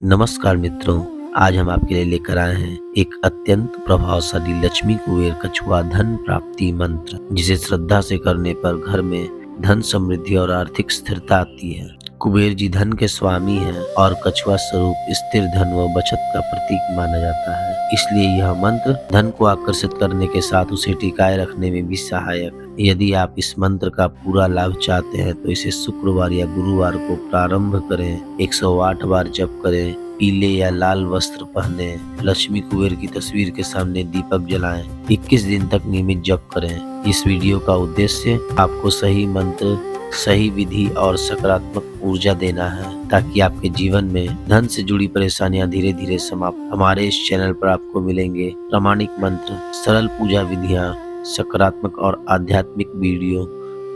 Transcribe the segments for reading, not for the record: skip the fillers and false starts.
नमस्कार मित्रों, आज हम आपके लिए लेकर आए हैं एक अत्यंत प्रभावशाली लक्ष्मी कुबेर कछुआ धन प्राप्ति मंत्र, जिसे श्रद्धा से करने पर घर में धन समृद्धि और आर्थिक स्थिरता आती है। कुबेर जी धन के स्वामी हैं और कछुआ स्वरूप स्थिर धन व बचत का प्रतीक माना जाता है। इसलिए यह मंत्र धन को आकर्षित करने के साथ उसे टिकाए रखने में भी सहायक है। यदि आप इस मंत्र का पूरा लाभ चाहते हैं तो इसे शुक्रवार या गुरुवार को प्रारंभ करें, 108 बार जप करें, पीले या लाल वस्त्र पहने, लक्ष्मी कुबेर की तस्वीर के सामने दीपक जलाएं, 21 दिन तक नियमित जप करें। इस वीडियो का उद्देश्य आपको सही मंत्र, सही विधि और सकारात्मक ऊर्जा देना है, ताकि आपके जीवन में धन से जुड़ी परेशानियां धीरे धीरे समाप्त। हमारे इस चैनल पर आपको मिलेंगे प्रामाणिक मंत्र, सरल पूजा विधियां, सकारात्मक और आध्यात्मिक वीडियो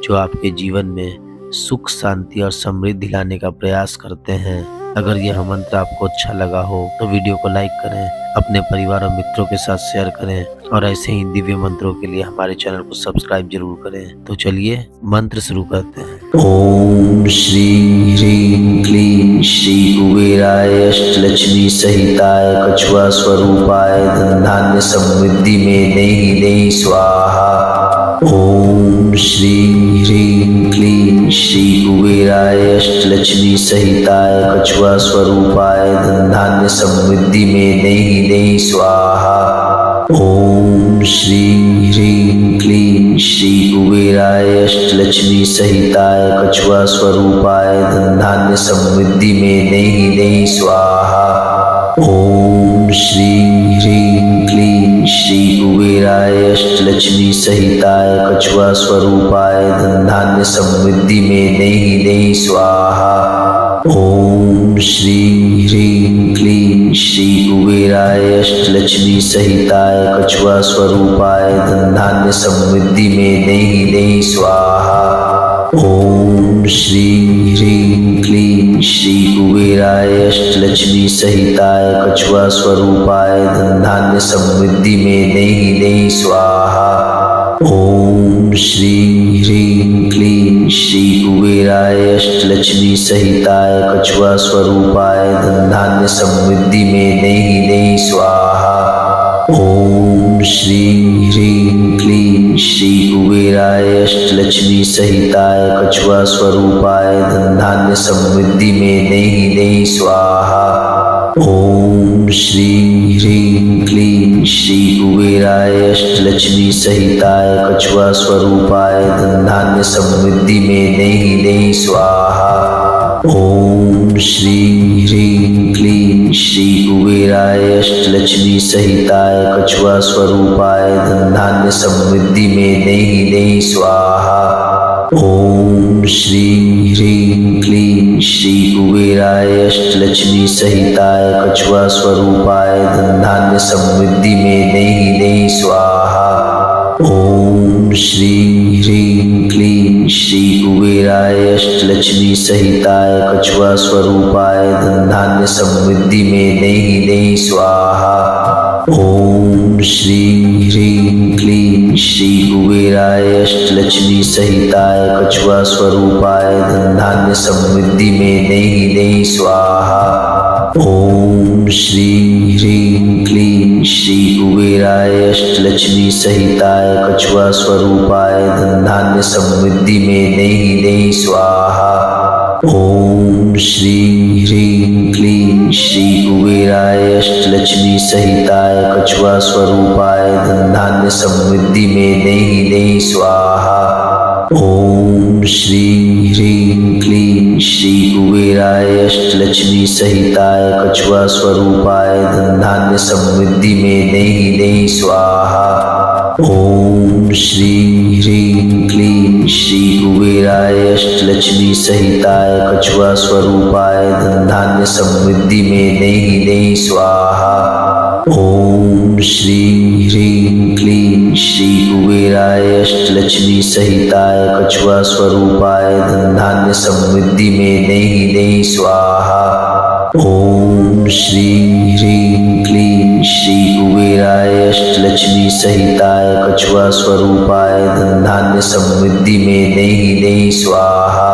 जो आपके जीवन में सुख, शांति और समृद्धि लाने का प्रयास करते हैं। अगर यह मंत्र आपको अच्छा लगा हो तो वीडियो को लाइक करें, अपने परिवार और मित्रों के साथ शेयर करें और ऐसे ही दिव्य मंत्रों के लिए हमारे चैनल को सब्सक्राइब जरूर करें। तो चलिए मंत्र शुरू करते हैं। ओम श्री ह्रीं क्लीं श्री कुबेराय अष्टलक्ष्मी सहिताय कछुआ स्वरूपाय धन धान्य समृद्धि में नेहि नेहि स्वाहा। ओम श्री ह्रीं क्लीं श्री कुबेराय अष्टलक्ष्मी सहिताय कछुआ स्वरूपाय धन धान्य समृद्धि में नेहि नेहि स्वाहा। ओम श्री ह्रीं क्लीं श्री कुबेराय अष्टलक्ष्मी सहिताय कछुआ स्वरूपाय धन धान्य समृद्धि में नेहि नेहि स्वाहा। ओम श्री ह्रीं क्लीं श्री कुबेराय अष्टलक्ष्मी सहिताय कछुआ स्वरूपाय धन धान्य समृद्धि में नेहि नेहि स्वाहा। ओम श्री ह्रीं क्लीं श्री कुबेराय अष्टलक्ष्मी सहिताय कछुआ स्वरूपाय धन धान्य समृद्धि में नेहि नेहि स्वाहा। ओम श्री ह्रीं क्लीं श्री कुबेराय अष्टलक्ष्मी सहिताय कछुआ स्वरूपाय धन धान्य समृद्धि में नेहि नेहि स्वाहा। ओम श्री ह्रीं क्लीं श्री कुबेराय अष्टलक्ष्मी सहिताय कछुआ स्वरूपाय धन धान्य समृद्धि में नेहि नेहि स्वाहा। ओम श्री ह्रीं क्लीं श्री कुबेराय अष्टलक्ष्मी सहिताय कछुआ स्वरूपाय धन धान्य समृद्धि में नेहि नेहि स्वाहा। ओम श्री ह्रीं क्लीं श्री कुबेराय अष्टलक्ष्मी सहिताय कछुआ स्वरूपाय धन धान्य समृद्धि में नेहि नेहि स्वाहा। ओम श्री ह्रीं क्लीं श्री कुबेराय अष्टलक्ष्मी सहिताय कछुआ स्वरूपाय धन धान्य समृद्धि में नेहि नेहि स्वाहा। ओम श्री ह्रीं क्लीं श्री कुबेराय अष्टलक्ष्मी सहिताय कछुआ स्वरूपाय धन धान्य समृद्धि में नेहि नेहि स्वाहा। ओम श्री ह्रीं क्लीं श्री कुबेराय अष्टलक्ष्मी सहिताय कछुआ स्वरूपाय धन धान्य समृद्धि में नेहि नेहि स्वाहा। ओम श्री ह्रीं क्लीं श्री कुबेराय अष्टलक्ष्मी सहिताय कछुआ स्वरूपाय धन धान्य समृद्धि में नेहि नेहि स्वाहा। ओम श्री ह्रीं क्लीं श्री कुबेराय अष्टलक्ष्मी सहिताय कछुआ स्वरूपाय धन धान्य समृद्धि में नेहि नेहि स्वाहा। ओम श्री ह्रीं क्लीं श्री कुबेराय अष्टलक्ष्मी सहिताय कछुआ स्वरूपाय धन धान्य समृद्धि में नेहि नेहि स्वाहा। ओम श्री ह्रीं क्लीं श्री कुबेराय अष्टलक्ष्मी सहिताय कछुआ स्वरूपाय धन धान्य समृद्धि में नेहि नेहि स्वाहा। ओम श्री ह्रीं क्लीं श्री कुबेराय अष्टलक्ष्मी सहिताय कछुआ स्वरूपाय धन धान्य समृद्धि में नेहि नेहि स्वाहा। ओम श्री ह्रीं क्लीं श्री कुबेराय अष्टलक्ष्मी सहिताय कछुआ स्वरूपाय धन धान्य समृद्धि में नेहि नेहि स्वाहा। ओम श्री ह्रीं क्लीं श्री कुबेराय अष्टलक्ष्मी लक्ष्मी सहिताय कछुआ स्वरूपाय धन धान्य समृद्धि में नहीं नहीं स्वाहा।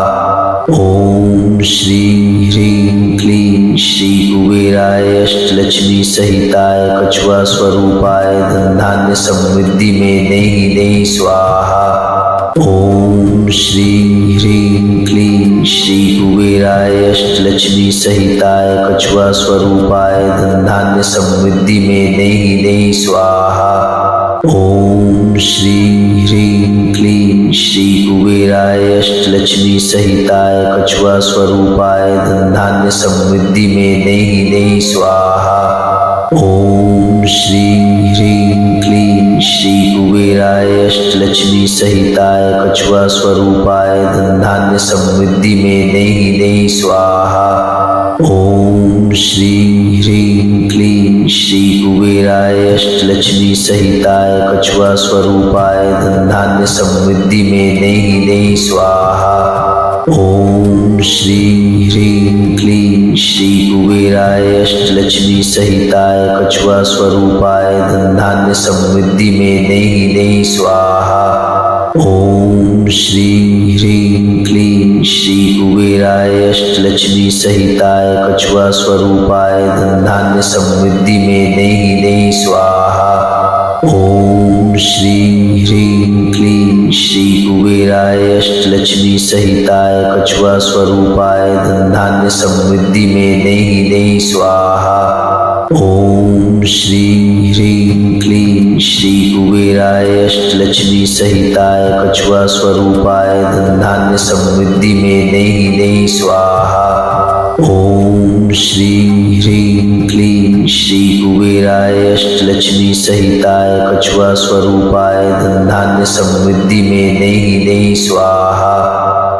ओम श्री ह्रीं क्लीं श्री कुबेराय अष्टलक्ष्मी सहिताय कछुआ स्वरूपाय धन धान्य समृद्धि में नहीं नहीं स्वाहा। ओम श्री ह्रीं क्लीं श्री कुबेराय अष्टलक्ष्मी सहिताय कछुआ स्वरूपाय धन धान्य समृद्धि में नहीं नहीं स्वाहा। ओम श्री ह्रीं क्लीं श्री कुबेराय अष्टलक्ष्मी सहिताय कछुआ स्वरूपाय धन धान्य समृद्धि में नहीं नहीं स्वाहा। ओम श्री ह्रीं क्लीं श्री कुबेराय अष्टलक्ष्मी सहिताय कछुआ स्वरूपाय धन धान्य समृद्धि में नहीं नहीं स्वाहा। ओम श्री ह्रीं क्लीं श्री कुबेराय अष्टलक्ष्मी सहिताय कछुआ स्वरूपाय धन धान्य समृद्धि में नहीं नहीं स्वाहा। ओम श्री ह्रीं क्लीं श्री कुबेराय अष्टलक्ष्मी सहिताय कछुआ स्वरूपाय धन धान्य समृद्धि में नहीं नहीं स्वाहा। ओम श्री ह्रीं क्लीं श्री कुबेराय अष्टलक्ष्मी सहिताय कछुआ स्वरूपाय धन धान्य समृद्धि में नहीं नहीं स्वाहा। ओम श्री ह्रीं क्लीं श्री कुबेराय अष्टलक्ष्मी सहिताय कछुआ स्वरूपाय धन धान्य समृद्धि में नहीं नहीं स्वाहा। ओम श्री ह्रीं क्लीं श्री कुबेराय अष्टलक्ष्मी सहिताय कछुआ स्वरूपाय धन धान्य समृद्धि में नहीं नहीं स्वाहा। ओम श्री ह्रीं क्लीं श्री कुबेराय अष्टलक्ष्मी सहिताय कछुआ स्वरूपाय धन धान्य समृद्धि में नहीं नहीं स्वाहा।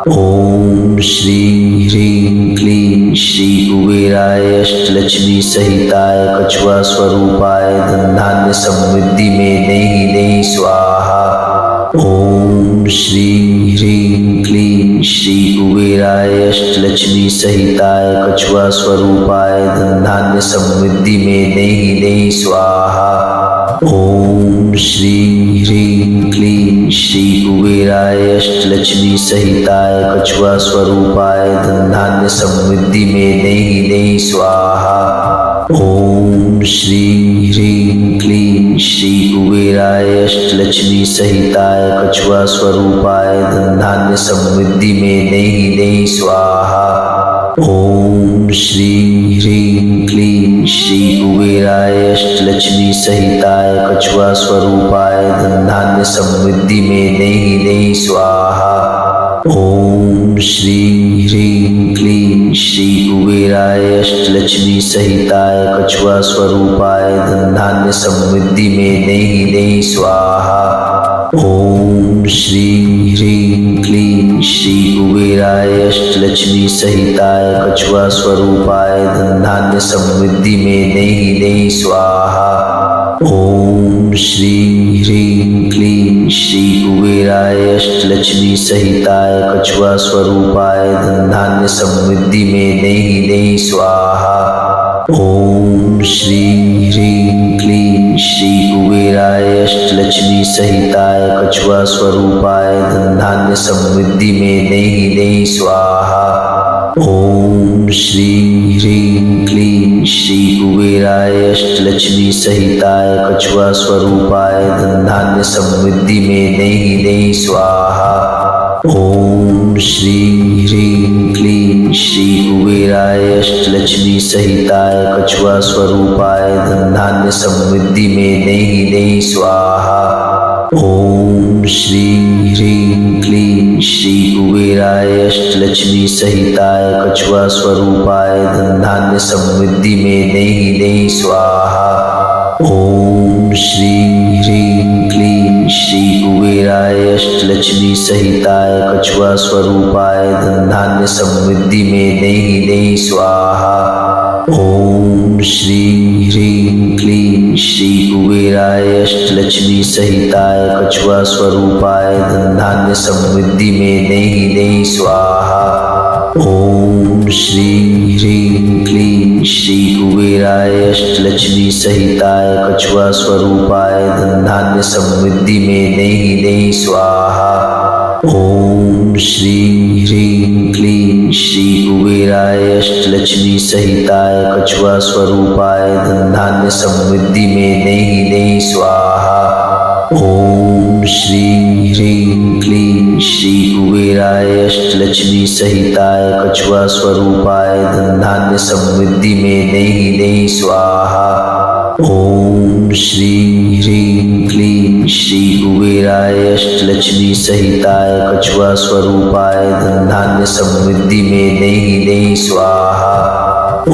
ओम श्री ह्रीं क्लीं श्री कुबेराय अष्टलक्ष्मी सहिताय कछुआ स्वरूपाय धन धान्य समृद्धि में नहीं नहीं स्वाहा। ओम श्री ह्रीं क्लीं श्री कुबेराय अष्टलक्ष्मी सहिताय कछुआ स्वरूपाय धन धान्य समृद्धि में नहीं नहीं स्वाहा। ओम श्री ह्रीं क्लीं श्री कुबेराय अष्टलक्ष्मी सहिताय कछुआ स्वरूपाय धन धान्य समृद्धि में नहीं नहीं स्वाहा। ओम श्री ह्रीं क्लीं श्री कुबेराय अष्टलक्ष्मी सहिताय कछुआ स्वरूपाय धन धान्य समृद्धि में नहीं नहीं स्वाहा। ओम श्री ह्रीं क्लीं श्री कुबेराय अष्टलक्ष्मी सहिताय कछुआ स्वरूपाय धन धान्य समृद्धि में नहीं नहीं स्वाहा। ओम श्री ह्रीं क्लीं श्री कुबेराय अष्टलक्ष्मी सहिताय कछुआ स्वरूपाय धन धान्य समृद्धि में नहीं नहीं स्वाहा। ओम श्री ह्रीं क्लीं श्री कुबेराय अष्टलक्ष्मी सहिताय कछुआ स्वरूपाय धन धान्य समृद्धि में नहीं नहीं स्वाहा। ओम श्री ह्रीं क्लीं श्री कुबेराय अष्टलक्ष्मी सहिताय कछुआ स्वरूपाय धन धान्य समृद्धि में नहीं नहीं स्वाहा। ओम श्री ह्रीं क्लीं श्री कुबेराय अष्टलक्ष्मी सहिताय कछुआ स्वरूपाय धन धान्य समृद्धि में नहीं नहीं स्वाहा। ओम श्री ह्रीं क्लीं श्री कुबेराय अष्टलक्ष्मी सहिताय कछुआ स्वरूपाय धन धान्य समृद्धि में नहीं नहीं स्वाहा। ओम श्री ह्रीं क्लीं श्री कुबेराय अष्टलक्ष्मी सहिताय कछुआ स्वरूपाय धन धान्य समृद्धि में नहीं नहीं स्वाहा। ओम श्री ह्रीं क्लीं श्री कुबेराय अष्टलक्ष्मी सहिताय कछुआ स्वरूपाय धन धान्य समृद्धि में नहीं नहीं स्वाहा। ओम श्री ह्रीं क्लीं श्री कुबेराय अष्टलक्ष्मी सहिताय कछुआ स्वरूपाय धन धान्य समृद्धि में नई नई स्वाहा। ओम श्री ह्रीं क्लीं श्री कुबेराय अष्टलक्ष्मी सहिताय कछुआ स्वरूपाय धन धान्य समृद्धि में नई नई स्वाहा। ओम श्री ह्रीं क्लीं श्री कुबेराय अष्टलक्ष्मी सहिताय कछुआ स्वरूपाय धन धान्य समृद्धि में नई नई स्वाहा। ओम श्री ह्रीं क्लीं श्री कुबेराय अष्टलक्ष्मी सहिताय कछुआ स्वरूपाय धन धान्य समृद्धि में नई नई स्वाहा। ओम श्री ह्रीं क्लीं श्री कुबेराय अष्टलक्ष्मी सहिताय कछुआ स्वरूपाय धन धान्य समृद्धि में नई नई स्वाहा। ओम श्री ह्रीं क्लीं श्री कुबेराय अष्टलक्ष्मी सहिताय कछुआ स्वरूपाय धन धान्य समृद्धि में नई नई स्वाहा।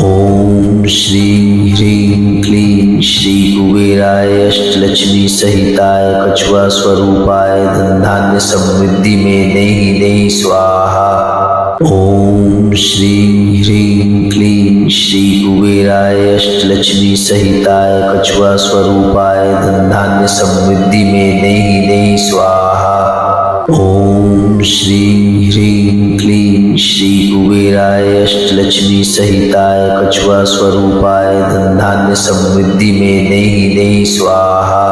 ओम श्री ह्रीं क्लीं श्री कुबेराय अष्टलक्ष्मी सहिताय कछुआ स्वरूपाय धन धान्य समृद्धि में नई नई स्वाहा। ओम श्री ह्रीं क्लीं श्री कुबेराय अष्टलक्ष्मी सहिताय कछुआ स्वरूपाय धन धान्य समृद्धि में नई नई स्वाहा। ओम श्री ह्रीं क्लीं श्री कुबेराय अष्टलक्ष्मी सहिताय कछुआ स्वरूपाय धन धान्य समृद्धि में नई नई स्वाहा।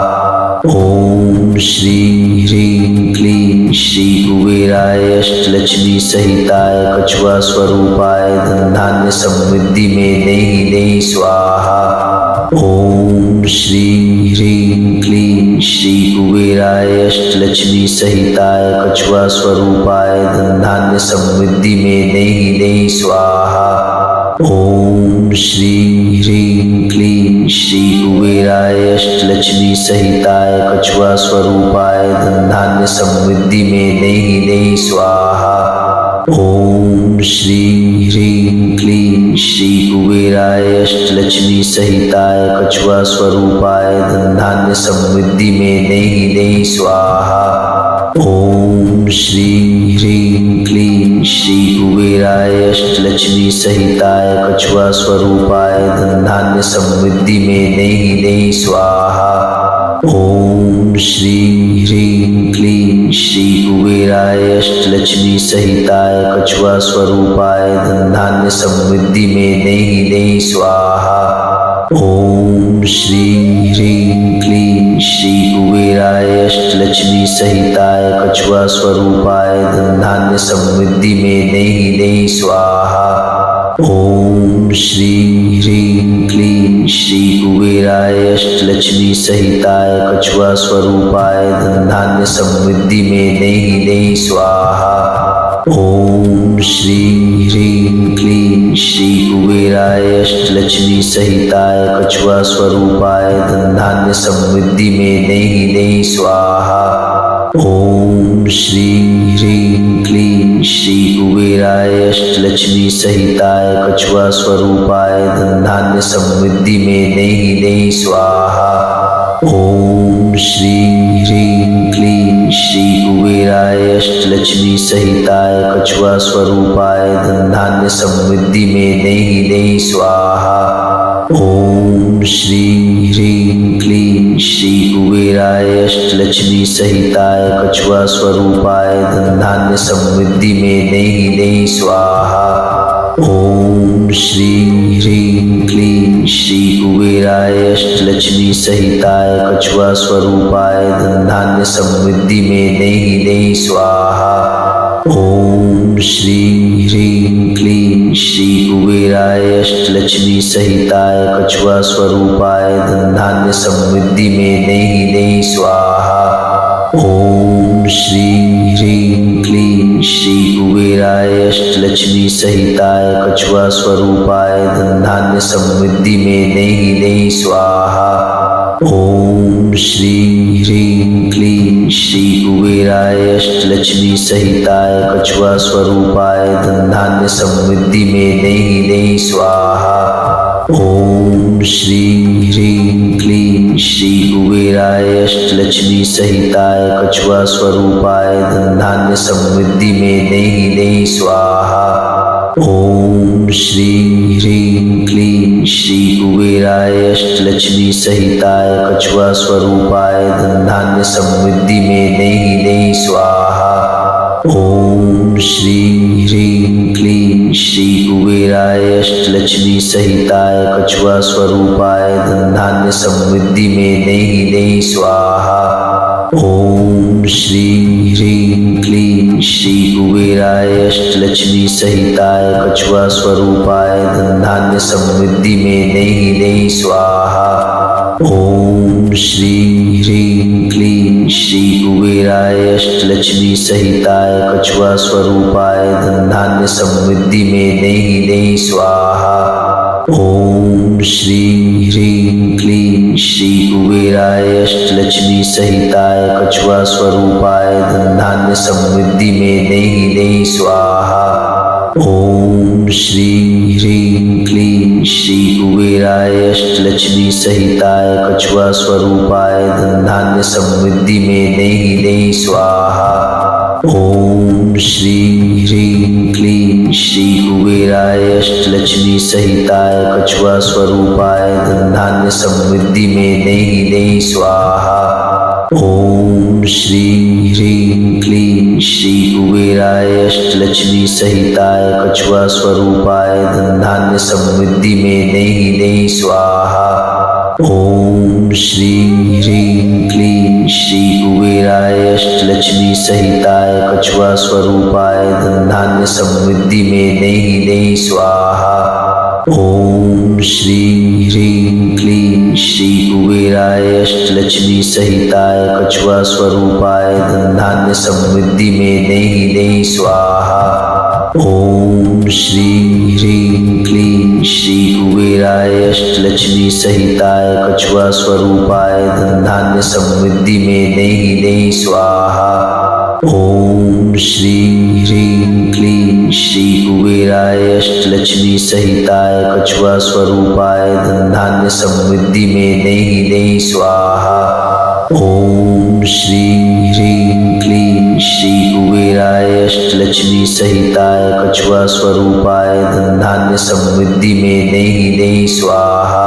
ओम श्री ह्रीं क्लीं श्री कुबेराय अष्टलक्ष्मी सहिताय कछुआ स्वरूपाय धन धान्य समृद्धि में नई नई स्वाहा। ओम श्री ह्रीं क्लीं श्री कुबेराय अष्टलक्ष्मी सहिताय कछुआ स्वरूपाय धन धान्य समृद्धि में नई नई स्वाहा। ओम श्री ह्रीं क्लीं श्री कुबेराय अष्टलक्ष्मी सहिताय कछुआ स्वरूपाय धन धान्य समृद्धि में नई नई स्वाहा। ओम श्री ह्रीं क्लीं श्री कुबेराय अष्टलक्ष्मी सहिताय कछुआ स्वरूपाय धन धान्य समृद्धि में नई नई स्वाहा। ओम श्री ह्रीं क्लीं श्री कुबेराय अष्टलक्ष्मी सहिताय कछुआ स्वरूपाय धन धान्य समृद्धि में नई नई स्वाहा। ओम श्री ह्रीं क्लीं श्री कुबेराय अष्टलक्ष्मी सहिताय कछुआ स्वरूपाय धन धान्य समृद्धि में नई नई स्वाहा। ओम श्री ह्रीं क्लीं श्री कुबेराय अष्टलक्ष्मी सहिताय कछुआ स्वरूपाय धन धान्य समृद्धि में नई नई स्वाहा। ओम श्री ह्रीं क्लीं श्री कुबेराय अष्टलक्ष्मी सहिताय कछुआ स्वरूपाय धन धान्य समृद्धि में नई नई स्वाहा। ओम श्री ह्रीं क्लीं श्री कुबेराय अष्टलक्ष्मी सहिताय कछुआ स्वरूपाय धन धान्य समृद्धि में नई नई स्वाहा। ओम श्री ह्रीं क्लीं श्री कुबेराय अष्टलक्ष्मी सहिताय कछुआ स्वरूपाय धन धान्य समृद्धि में नई नई स्वाहा। ओम श्री ह्रीं क्लीं श्री कुबेराय अष्टलक्ष्मी सहिताय कछुआ स्वरूपाय धन धान्य समृद्धि में नई नई स्वाहा। ओम श्री ह्रीं क्लीं श्री कुबेराय अष्टलक्ष्मी सहिताय कछुआ स्वरूपाय धन धान्य समृद्धि में नई नई स्वाहा। ओम श्री ह्रीं क्लीं श्री कुबेराय अष्टलक्ष्मी सहिताय कछुआ स्वरूपाय धन धान्य समृद्धि में नई नई स्वाहा। ओम श्री ह्रीं क्लीं श्री कुबेराय अष्टलक्ष्मी सहिताय कछुआ स्वरूपाय धन धान्य समृद्धि में नई नई स्वाहा। ओम श्री ह्रीं क्लीं श्री कुबेराय अष्टलक्ष्मी सहिताय कछुआ स्वरूपाय धन धान्य समृद्धि में नई नई स्वाहा। ओम श्री ह्रीं क्लीं श्री कुबेराय अष्टलक्ष्मी सहिताय कछुआ स्वरूपाय धन धान्य समृद्धि में नई नई स्वाहा। ओम श्री ह्रीं क्लीं श्री कुबेराय अष्टलक्ष्मी सहिताय कछुआ स्वरूपाय धन धान्य समृद्धि में नई नई स्वाहा। ओम श्री ह्रीं क्लीं श्री कुबेराय अष्टलक्ष्मी सहिताय कछुआ स्वरूपाय धन धान्य समृद्धि में नई नई स्वाहा। ओम श्री ह्रीं क्लीं श्री कुबेराय अष्टलक्ष्मी सहिताय कछुआ स्वरूपाय धन धान्य समृद्धि में नई नई स्वाहा। ओम श्री ह्रीं क्लीं श्री कुबेराय अष्टलक्ष्मी सहिताय कछुआ स्वरूपाय धन धान्य समृद्धि में नई नई स्वाहा। ओम श्री ह्रीं क्लीं श्री कुबेराय अष्टलक्ष्मी सहिताय कछुआ स्वरूपाय धन धान्य समृद्धि में नई नई स्वाहा। ओम श्री ह्रीं क्लीं श्री कुबेराय अष्टलक्ष्मी सहिताय कछुआ स्वरूपाय धन धान्य समृद्धि में नई नई स्वाहा। ओम श्री ह्रीं क्लीं श्री कुबेराय अष्टलक्ष्मी सहिताय कछुआ स्वरूपाय धन धान्य समृद्धि में नई नई स्वाहा। ओम श्री ह्रीं क्लीं श्री कुबेराय अष्टलक्ष्मी सहिताय कछुआ स्वरूपाय धन धान्य समृद्धि में नई नई स्वाहा। ओम श्री ह्रीं क्लीं श्री कुबेराय अष्टलक्ष्मी सहिताय कछुआ स्वरूपाय धन धान्य समृद्धि में नई नई स्वाहा। ओम श्री ह्रीं क्लीं श्री कुबेराय अष्टलक्ष्मी सहिताय कछुआ स्वरूपाय धन धान्य समृद्धि में नई नई स्वाहा। ओम श्री ह्रीं क्लीं श्री कुबेराय अष्टलक्ष्मी सहिताय कछुआ स्वरूपाय धन धान्य समृद्धि में नई नई स्वाहा। ओम श्री ह्रीं क्लीं श्री कुबेराय अष्टलक्ष्मी सहिताय कछुआ स्वरूपाय धन धान्य समृद्धि में नई नई स्वाहा। ओम श्री ह्रीं क्लीं श्री कुबेराय अष्टलक्ष्मी सहिताय कछुआ स्वरूपाय धन धान्य समृद्धि में नई नई स्वाहा। ओम श्री ह्रीं क्लीं श्री कुबेराय अष्टलक्ष्मी सहिताय कछुआ स्वरूपाय धन धान्य समृद्धि में नई नई स्वाहा।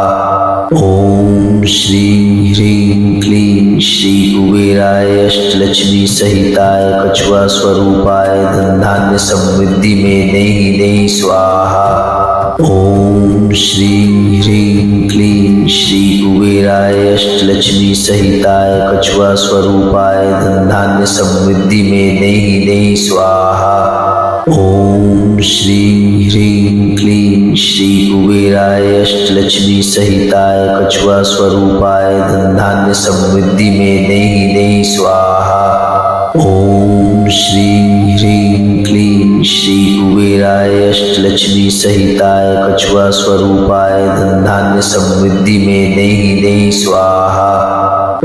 ओम श्री ह्रीं क्लीं श्री कुबेराय अष्टलक्ष्मी सहिताय कछुआ स्वरूपाय धन धान्य समृद्धि में नई नई स्वाहा। ओम श्री ह्रीं क्लीं श्री कुबेराय अष्टलक्ष्मी सहिताय कछुआ स्वरूपाय धन धान्य समृद्धि में नई नई स्वाहा। ओम श्री ह्रीं क्लीं श्री कुबेराय अष्टलक्ष्मी सहिताय कछुआ स्वरूपाय धन धान्य समृद्धि में नई नई स्वाहा। ओम श्री ह्रीं क्लीं श्री कुबेराय अष्टलक्ष्मी सहिताय कछुआ स्वरूपाय धन धान्य समृद्धि में नई नई स्वाहा।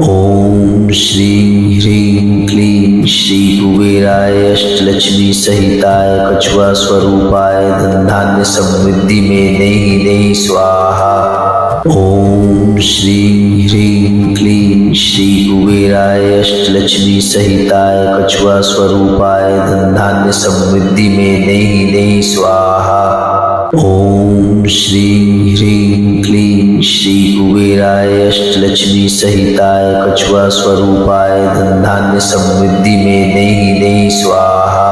ओम श्री ह्रीं क्लीं श्री कुबेराय अष्टलक्ष्मी सहिताय कछुआ स्वरूपाय धन धान्य समृद्धि में नई नई स्वाहा। ओम श्री ह्रीं क्लीं श्री कुबेराय अष्टलक्ष्मी सहिताय कछुआ स्वरूपाय धन धान्य समृद्धि में नई नई स्वाहा। ओम श्री ह्रीं क्लीं श्री कुबेराय अष्टलक्ष्मी सहिताय कछुआ स्वरूपाय धन धान्य समृद्धि में नई नई स्वाहा।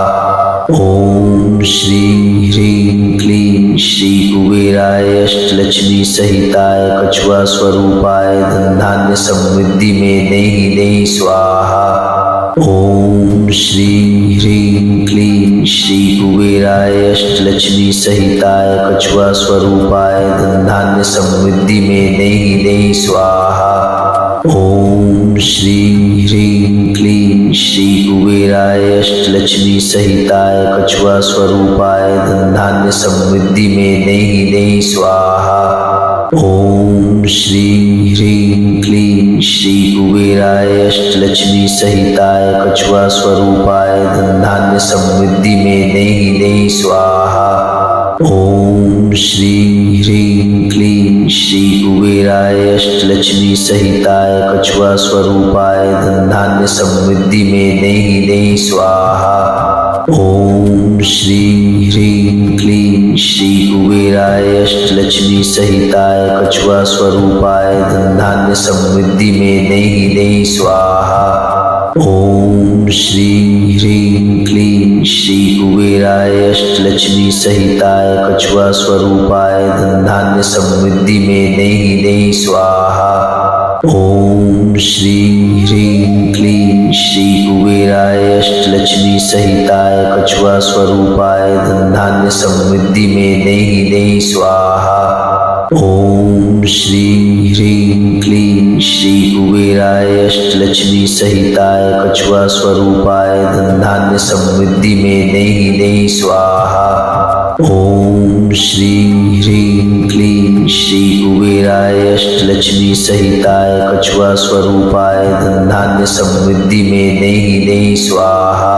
ओम श्री ह्रीं क्लीं श्री कुबेराय अष्टलक्ष्मी सहिताय कछुआ स्वरूपाय धन धान्य समृद्धि में नई नई स्वाहा। ओम श्री ह्रीं क्लीं श्री कुबेराय अष्टलक्ष्मी सहिताय कछुआ स्वरूपाय धन धान्य समृद्धि में नई नई स्वाहा। ओम श्री ह्रीं क्लीं श्री कुबेराय अष्टलक्ष्मी सहिताय कछुआ स्वरूपाय धन धान्य समृद्धि में नई नई स्वाहा। ओम श्री ह्रीं क्लीं श्री कुबेराय अष्टलक्ष्मी सहिताय कछुआ स्वरूपाय धन धान्य समृद्धि में नेहि नेहि स्वाहा। ओम श्री ह्रीं क्लीं श्री कुबेराय अष्टलक्ष्मी सहिताय कछुआ स्वरूपाय धन धान्य समृद्धि में नेहि नेहि स्वाहा। ओम श्री ह्रीं क्लीं श्री कुबेराय अष्टलक्ष्मी सहिताय कछुआ स्वरूपाय धन धान्य समृद्धि में नेहि नेहि स्वाहा। ओम श्री ह्रीं क्लीं श्री कुबेराय अष्टलक्ष्मी सहिताय कछुआ स्वरूपाय धन धान्य समृद्धि में नेहि नेहि स्वाहा। ओम श्री ह्रीं क्लीं श्री कुबेराय अष्टलक्ष्मी सहिताय कछुआ स्वरूपाय धन धान्य समृद्धि में नेहि नेहि स्वाहा। ओम श्री ह्रीं क्लीं श्री कुबेराय अष्टलक्ष्मी सहिताय कछुआ स्वरूपाय धन धान्य समृद्धि में नेहि नेहि स्वाहा। ओम श्री ह्रीं क्लीं श्री कुबेराय अष्टलक्ष्मी सहिताय कछुआ स्वरूपाय धन धान्य समृद्धि में नेहि नेहि स्वाहा।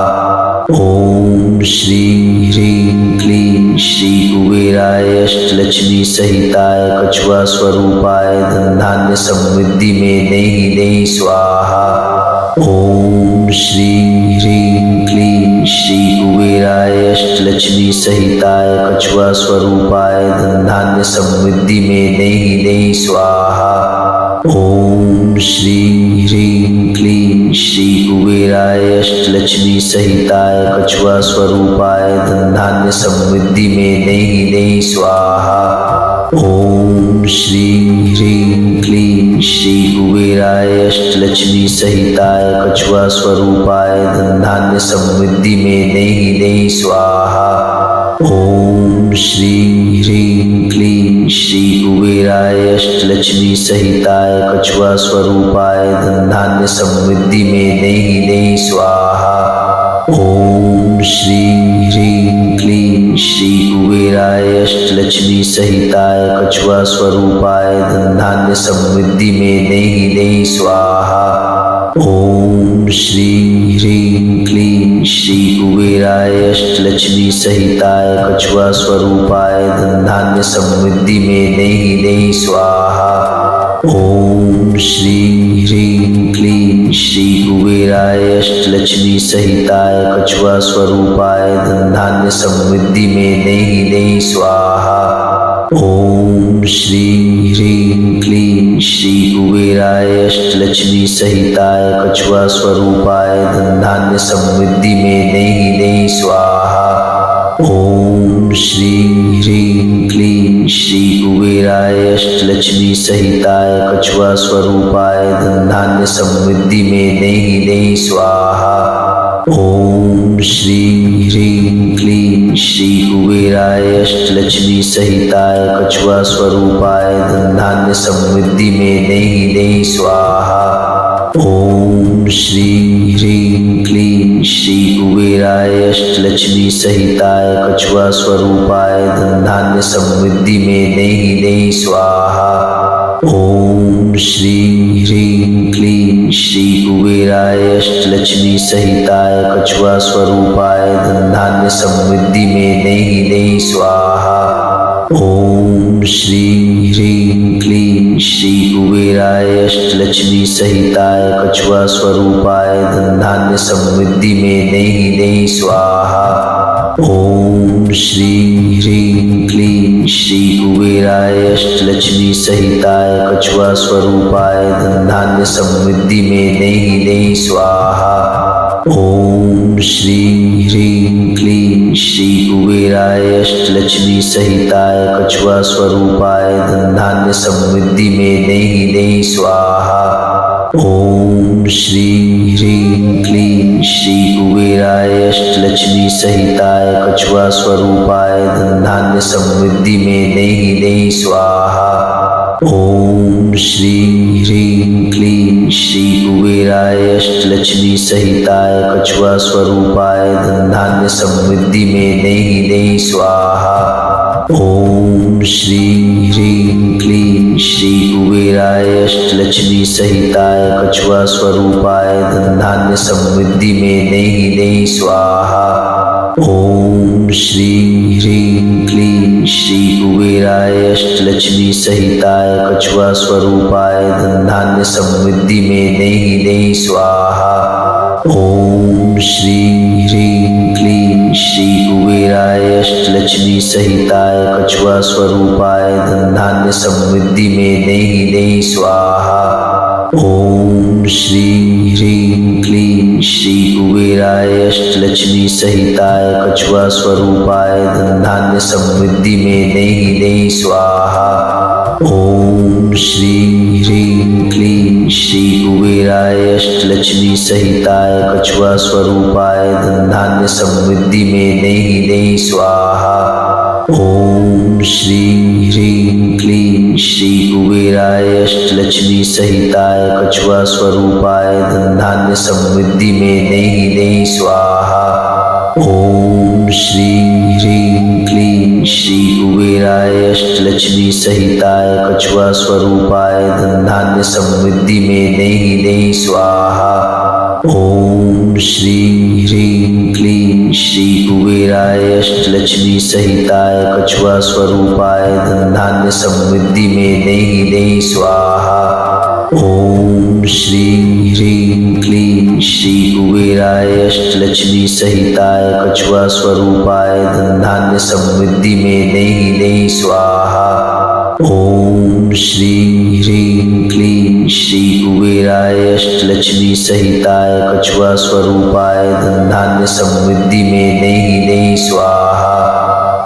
ओम श्री ह्रीं क्लीं श्री कुबेराय अष्टलक्ष्मी सहिताय कछुआ स्वरूपाय धन धान्य समृद्धि में नेहि नेहि स्वाहा। ओम श्री ह्रीं क्लीं श्री कुबेराय अष्टलक्ष्मी सहिताय कछुआ स्वरूपाय धन धान्य समृद्धि में नेहि नेहि स्वाहा। ओम श्री ह्रीं क्लीं श्री कुबेराय अष्टलक्ष्मी सहिताय कछुआ स्वरूपाय धन धान्य समृद्धि में नेहि नेहि स्वाहा। ओम श्री ह्रीं क्लीं श्री कुबेराय अष्टलक्ष्मी सहिताय कछुआ स्वरूपाय धन धान्य समृद्धि में नेहि नेहि स्वाहा। ओम श्री ह्रीं क्लीं श्री कुबेराय अष्टलक्ष्मी सहिताय कछुआ स्वरूपाय धन धान्य समृद्धि में नेहि नेहि स्वाहा। ओम श्री ह्रीं क्लीं श्री कुबेराय अष्टलक्ष्मी सहिताय कछुआ स्वरूपाय धन धान्य समृद्धि में नेहि नेहि स्वाहा। ओम श्री ह्रीं क्लीं श्री कुबेराय अष्टलक्ष्मी सहिताय कछुआ स्वरूपाय धन धान्य समृद्धि में नेहि नेहि स्वाहा। ओम श्री ह्रीं क्लीं श्री कुबेराय अष्टलक्ष्मी सहिताय कछुआ स्वरूपाय धन धान्य समृद्धि में नेहि नेहि स्वाहा। ओम श्री ह्रीं क्लीं श्री कुबेराय अष्टलक्ष्मी सहिताय कछुआ स्वरूपाय धन धान्य समृद्धि में नेहि नेहि स्वाहा। ओम श्री ह्रीं क्लीं श्री कुबेराय अष्टलक्ष्मी सहिताय कछुआ स्वरूपाय धन धान्य समृद्धि में नेहि नेहि स्वाहा। ओम श्री ह्रीं क्लीं श्री कुबेराय अष्टलक्ष्मी सहिताय कछुआ स्वरूपाय धन धान्य समृद्धि में नेहि नेहि स्वाहा। ओम श्री ह्रीं क्लीं श्री कुबेराय अष्टलक्ष्मी सहिताय कछुआ स्वरूपाय धन धान्य समृद्धि में नेहि नेहि स्वाहा। ओम श्री ह्रीं क्लीं श्री कुबेराय अष्टलक्ष्मी सहिताय कछुआ स्वरूपाय धन धान्य समृद्धि में नेहि नेहि स्वाहा। ओम श्री ह्रीं क्लीं श्री कुबेराय अष्टलक्ष्मी सहिताय कछुआ स्वरूपाय धन धान्य समृद्धि में नेहि नेहि स्वाहा। ओम श्री ह्रीं क्लीं श्री कुबेराय अष्टलक्ष्मी सहिताय कछुआ स्वरूपाय धन धान्य समृद्धि में नेहि नेहि स्वाहा। ओम श्री ह्रीं क्लीं श्री कुबेराय अष्टलक्ष्मी सहिताय कछुआ स्वरूपाय धन धान्य समृद्धि में नेहि नेहि स्वाहा। ओम श्री ह्रीं क्लीं श्री कुबेराय अष्टलक्ष्मी सहिताय कछुआ स्वरूपाय धन धान्य समृद्धि में नेहि नेहि स्वाहा। ओम श्री ह्रीं क्लीं श्री कुबेराय कुबेराय अष्टलक्ष्मी सहिताय कछुआ स्वरूपाय धन धान्य समृद्धि में नई नई स्वाहा। ओम श्री ह्रीं क्लीं श्री कुबेराय अष्टलक्ष्मी सहिताय कछुआ स्वरूपाय धन धान्य समृद्धि में नई नई स्वाहा। ओम श्री ह्रीं क्लीं श्री कुबेराय अष्टलक्ष्मी सहिताय कछुआ स्वरूपाय धन धान्य समृद्धि में नई नई स्वाहा। ओम श्री ह्रीं क्लीं श्री कुबेराय अष्टलक्ष्मी सहिताय कछुआ स्वरूपाय धन धान्य समृद्धि में नई नई स्वाहा। ओम श्री ह्रीं क्लीं श्री कुबेराय अष्टलक्ष्मी सहिताय कछुआ स्वरूपाय धन धान्य समृद्धि में नई नई स्वाहा। ओम श्री ह्रीं क्लीं श्री कुबेराय अष्टलक्ष्मी सहिताय कछुआ स्वरूपाय धन धान्य समृद्धि में नई नई स्वाहा। ओम श्री ह्रीं क्लीं श्री कुबेराय अष्टलक्ष्मी सहिताय कछुआ स्वरूपाय धन धान्य समृद्धि में नई नई स्वाहा। ओम श्री ह्रीं क्लीं श्री कुबेराय अष्टलक्ष्मी सहिताय कछुआ स्वरूपाय धन धान्य समृद्धि में नई नई स्वाहा। ओम श्री ह्रीं क्लीं श्री कुबेराय अष्टलक्ष्मी सहिताय कछुआ स्वरूपाय धन धान्य समृद्धि में नई नई स्वाहा। ओम श्री ह्रीं क्लीं श्री कुबेराय अष्टलक्ष्मी सहिताय कछुआ स्वरूपाय धन धान्य समृद्धि में नई नई स्वाहा। ओम श्री ह्रीं क्लीं श्री कुबेराय अष्टलक्ष्मी सहिताय कछुआ स्वरूपाय धन धान्य समृद्धि में नई नई स्वाहा।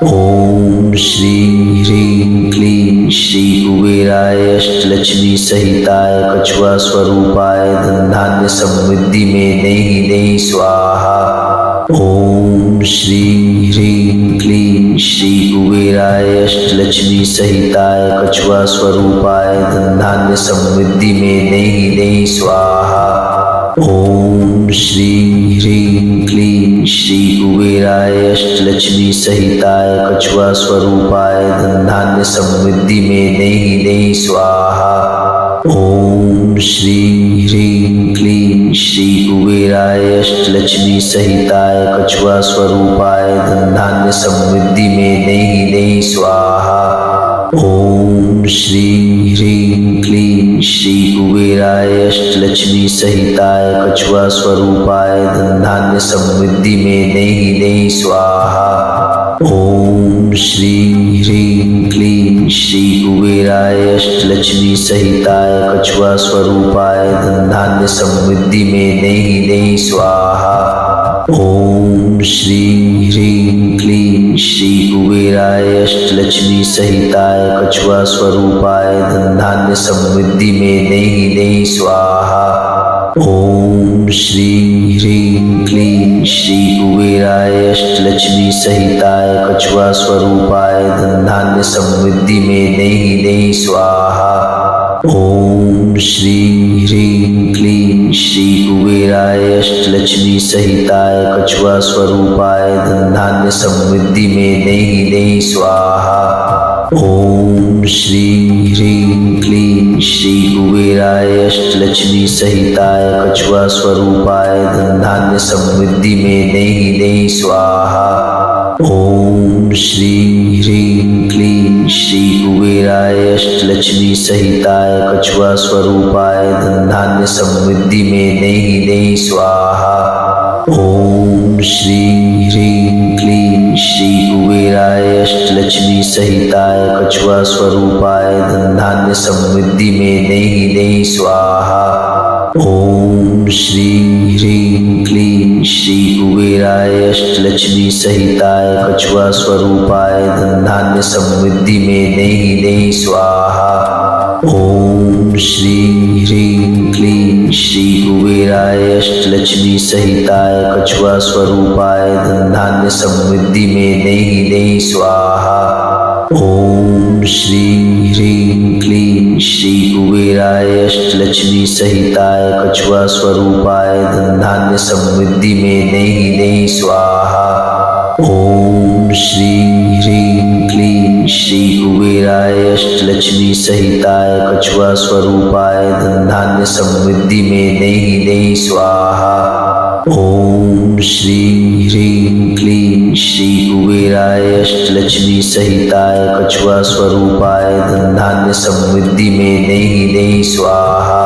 ओम श्री ह्रीं क्लीं श्री कुबेराय अष्टलक्ष्मी सहिताय कछुआ स्वरूपाय धन धान्य समृद्धि में नई नई स्वाहा। ओम श्री ह्रीं क्लीं श्री कुबेराय अष्टलक्ष्मी सहिताय कछुआ स्वरूपाय धन धान्य समृद्धि में नई नई स्वाहा। ओम श्री ह्रीं क्लीं श्री कुबेराय अष्टलक्ष्मी सहिताय कछुआ स्वरूपाय धन धान्य समृद्धि में नई नई स्वाहा। ओम श्री ह्रीं क्लीं श्री कुबेराय अष्टलक्ष्मी सहिताय कछुआ स्वरूपाय धन धान्य समृद्धि में नई नई स्वाहा। ओम श्री ह्रीं क्लीं श्री कुबेराय अष्टलक्ष्मी सहिताय कछुआ स्वरूपाय धन धान्य समृद्धि में नई नई स्वाहा। ओम श्री ह्रीं क्लीं श्री कुबेराय अष्टलक्ष्मी सहिताय कछुआ स्वरूपाय धन धान्य समृद्धि में नई नई स्वाहा। ओम श्री ह्रीं क्लीं श्री कुबेराय अष्टलक्ष्मी सहिताय कछुआ स्वरूपाय धन धान्य समृद्धि में नई नई स्वाहा। ओम श्री ह्रीं क्लीं श्री कुबेराय अष्टलक्ष्मी सहिताय कछुआ स्वरूपाय धन धान्य समृद्धि में नई नई स्वाहा। ओम श्री ह्रीं क्लीं श्री कुबेराय अष्टलक्ष्मी सहिताय कछुआ स्वरूपाय धन धान्य समृद्धि में नई नई स्वाहा। ओम श्री ह्रीं क्लीं श्री कुबेराय अष्टलक्ष्मी सहिताय कछुआ स्वरूपाय धन धान्य समृद्धि में नई नई स्वाहा। ओम श्री ह्रीं क्लीं श्री कुबेराय अष्टलक्ष्मी सहिताय कछुआ स्वरूपाय धन धान्य समृद्धि में नई नई स्वाहा। ओम श्री ह्रीं क्लीं श्री कुबेराय अष्टलक्ष्मी सहिताय कछुआ स्वरूपाय धन धान्य समृद्धि में नई नई स्वाहा। ओम श्री ह्रीं क्लीं श्री कुबेराय अष्टलक्ष्मी सहिताय कछुआ स्वरूपाय धन धान्य समृद्धि में नई नई स्वाहा। ओम श्री ह्रीं क्लीं श्री कुबेराय अष्टलक्ष्मी सहिताय कछुआ स्वरूपाय धन धान्य समृद्धि में नई नई स्वाहा। ओम श्री ह्रीं क्लीं क्लीं श्री कुबेराय अष्टलक्ष्मी सहिताय कछुआ स्वरूपाय धन धान्य समृद्धि में नहीं नहीं स्वाहा। ओम श्री ह्रीं क्लीं श्री कुबेराय अष्टलक्ष्मी सहिताय कछुआ स्वरूपाय धन धान्य समृद्धि में नहीं नहीं स्वाहा। ओम श्री ह्रीं क्लीं श्री कुबेराय अष्टलक्ष्मी सहिताय कछुआ स्वरूपाय धन धान्य समृद्धि में नहीं नहीं स्वाहा।